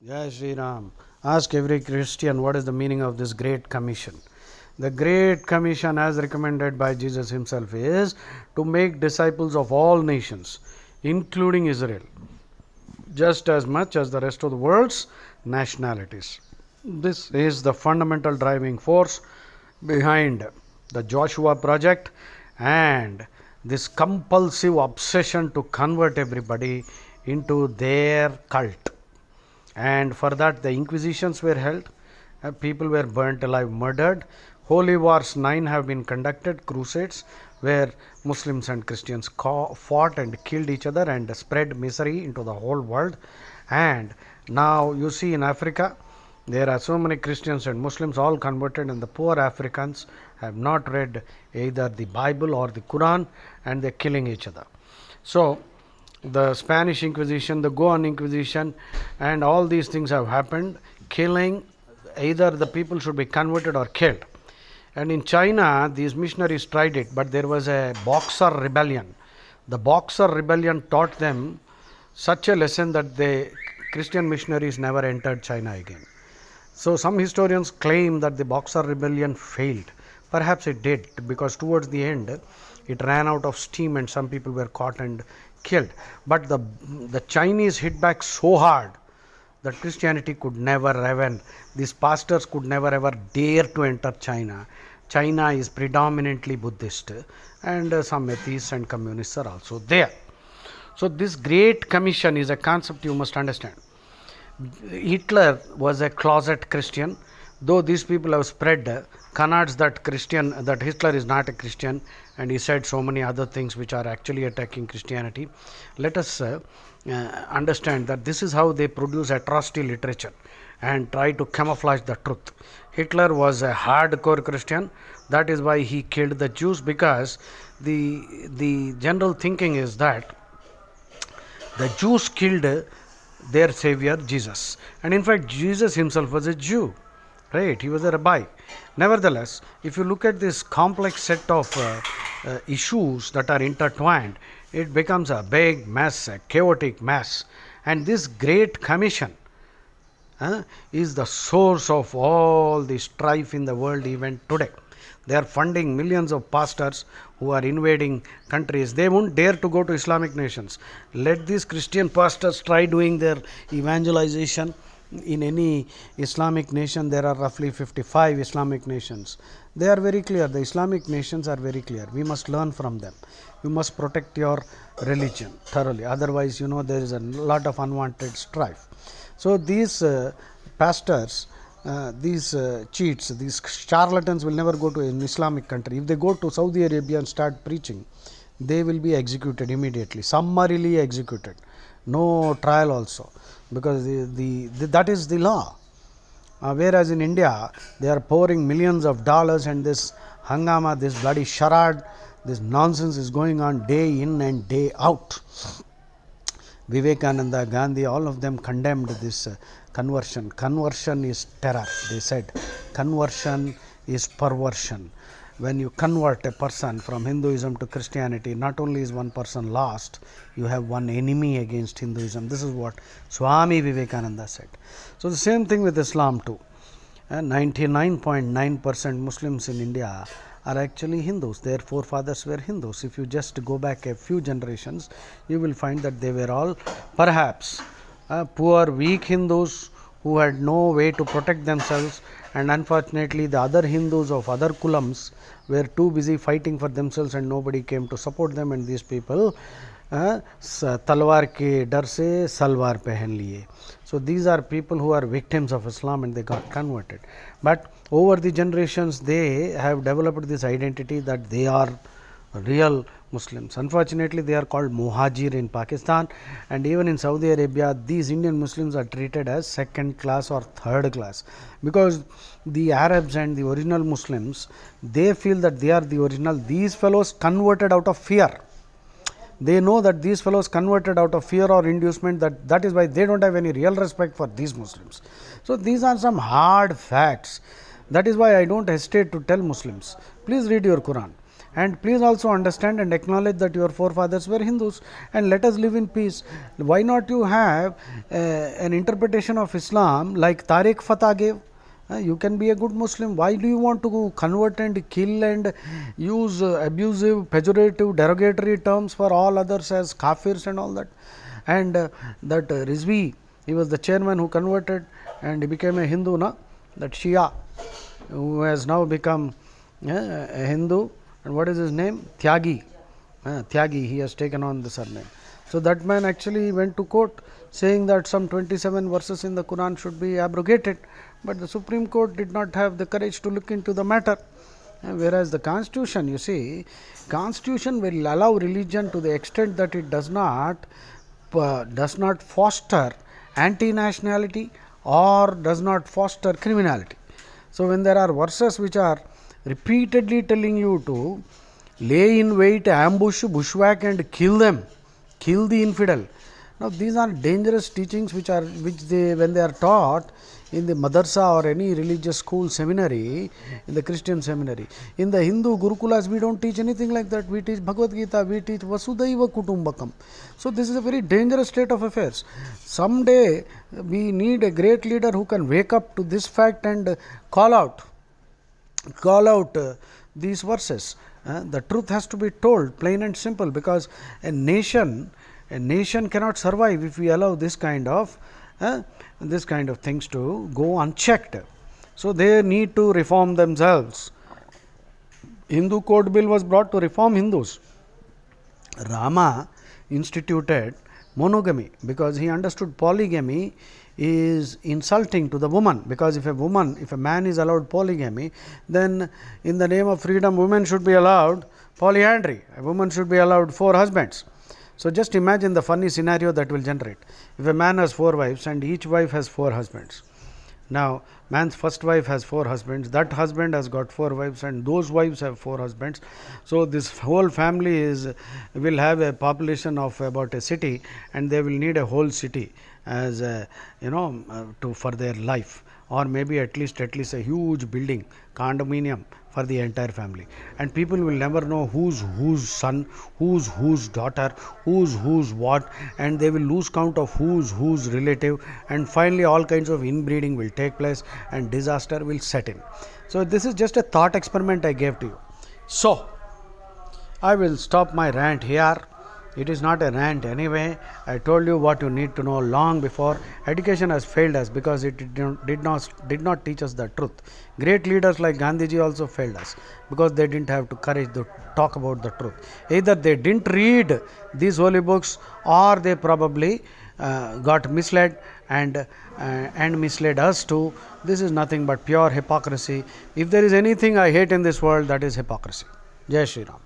Jai Shri Ram. Ask every Christian what is the meaning of this Great Commission. The Great Commission, as recommended by Jesus Himself, is to make disciples of all nations, including Israel, just as much as the rest of the world's nationalities. This is the fundamental driving force behind the Joshua project and this compulsive obsession to convert everybody into their cult. And for that, the inquisitions were held, people were burnt alive, murdered. Holy wars 9 have been conducted, crusades where Muslims and Christians fought and killed each other and spread misery into the whole world. And now you see in Africa, there are so many Christians and Muslims all converted, and the poor Africans have not read either the Bible or the Quran, and they're killing each other. So the Spanish Inquisition, the Goan Inquisition, and all these things have happened, killing, either the people should be converted or killed. And in China, these missionaries tried it, but there was a Boxer rebellion. The Boxer rebellion taught them such a lesson that the Christian missionaries never entered China again. So some historians claim that the Boxer rebellion failed. Perhaps it did, because towards the end it ran out of steam and some people were caught and killed. But the Chinese hit back so hard that Christianity could never ever, these pastors could never ever dare to enter China. China is predominantly Buddhist, and some atheists and communists are also there. So this Great Commission is a concept you must understand. Hitler was a closet Christian, though these people have spread canards that Hitler is not a Christian, and he said so many other things which are actually attacking Christianity. Let us understand that this is how they produce atrocity literature and try to camouflage the truth. Hitler was a hardcore Christian. That is why he killed the Jews, because the general thinking is that the Jews killed their savior Jesus, and in fact Jesus himself was a Jew, right? He was a rabbi. Nevertheless, if you look at this complex set of issues that are intertwined, it becomes a big mess, a chaotic mess. And this Great Commission is the source of all the strife in the world even today. They are funding millions of pastors who are invading countries. They won't dare to go to Islamic nations. Let these Christian pastors try doing their evangelization in any Islamic nation. There are roughly 55 Islamic nations. They are very clear. The Islamic nations are very clear. We must learn from them. You must protect your religion thoroughly. Otherwise, there is a lot of unwanted strife. So these pastors, these cheats, these charlatans will never go to an Islamic country. If they go to Saudi Arabia and start preaching, they will be executed immediately, summarily executed, no trial also, because that is the law. Whereas in India, they are pouring millions of dollars, and this hangama, this bloody charade, this nonsense is going on day in and day out. Vivekananda, Gandhi, all of them condemned this conversion. Conversion is terror. They said conversion is perversion. When you convert a person from Hinduism to Christianity, not only is one person lost, you have one enemy against Hinduism. This is what Swami Vivekananda said. So the same thing with Islam too. 99.9% Muslims in India are actually Hindus. Their forefathers were Hindus. If you just go back a few generations, you will find that they were all perhaps poor, weak Hindus who had no way to protect themselves, and unfortunately the other Hindus of other kulams were too busy fighting for themselves and nobody came to support them, and these people तलवार के डर से सलवार पहन लिए. So these are people who are victims of Islam and they got converted. But over the generations, they have developed this identity that they are real Muslims. Unfortunately, they are called Muhajir in Pakistan, and even in Saudi Arabia, these Indian Muslims are treated as second class or third class, because the Arabs and the original Muslims, they feel that they are the original. These fellows converted out of fear. They know that these fellows converted out of fear or inducement, that is why they don't have any real respect for these Muslims. So these are some hard facts. That is why I don't hesitate to tell Muslims, please read your Quran And please also understand and acknowledge that your forefathers were Hindus, and let us live in peace. Why not you have an interpretation of Islam like Tariq Fatah gave? You can be a good Muslim. Why do you want to convert and kill and use abusive, pejorative, derogatory terms for all others as kafirs and all that? And that Rizvi, he was the chairman who converted and he became a Hindu, na? That Shia, who has now become a Hindu. And what is his name? Tyagi. Tyagi, he has taken on the surname. So that man actually went to court saying that some 27 verses in the Quran should be abrogated, but the Supreme Court did not have the courage to look into the matter. Whereas the Constitution, you see, Constitution will allow religion to the extent that it does not foster anti-nationality or does not foster criminality. So when there are verses which are repeatedly telling you to lay in wait, ambush, bushwhack and kill them, kill the infidel. Now these are dangerous teachings which they when they are taught in the madrasa or any religious school seminary, in the Christian seminary. In the Hindu Gurukulas, we don't teach anything like that. We teach Bhagavad Gita, we teach Vasudhaiva Kutumbakam. So this is a very dangerous state of affairs. Someday we need a great leader who can wake up to this fact and call out these verses. The truth has to be told plain and simple, because a nation cannot survive if we allow this kind of things to go unchecked. So they need to reform themselves. Hindu Code Bill was brought to reform Hindus. Rama instituted monogamy because he understood polygamy is insulting to the woman, because if a man is allowed polygamy, then in the name of freedom women should be allowed polyandry. A woman should be allowed 4 husbands. So just imagine the funny scenario that will generate. If a man has 4 wives and each wife has 4 husbands. Now man's first wife has 4 husbands, that husband has got 4 wives and those wives have 4 husbands. So this whole family will have a population of about a city, and they will need a whole city as for their life, or maybe at least a huge building, condominium for the entire family, and people will never know whose son, whose daughter, whose what, and they will lose count of whose relative, and finally all kinds of inbreeding will take place and disaster will set in. So this is just a thought experiment I gave to you. So I will stop my rant here. It is not a rant anyway. I told you what you need to know long before. Education has failed us because it did not teach us the truth. Great leaders like Gandhiji also failed us because they didn't have the courage to talk about the truth. Either they didn't read these holy books, or they probably got misled and misled us too. This is nothing but pure hypocrisy. If there is anything I hate in this world, that is hypocrisy. Jai Shri Ram.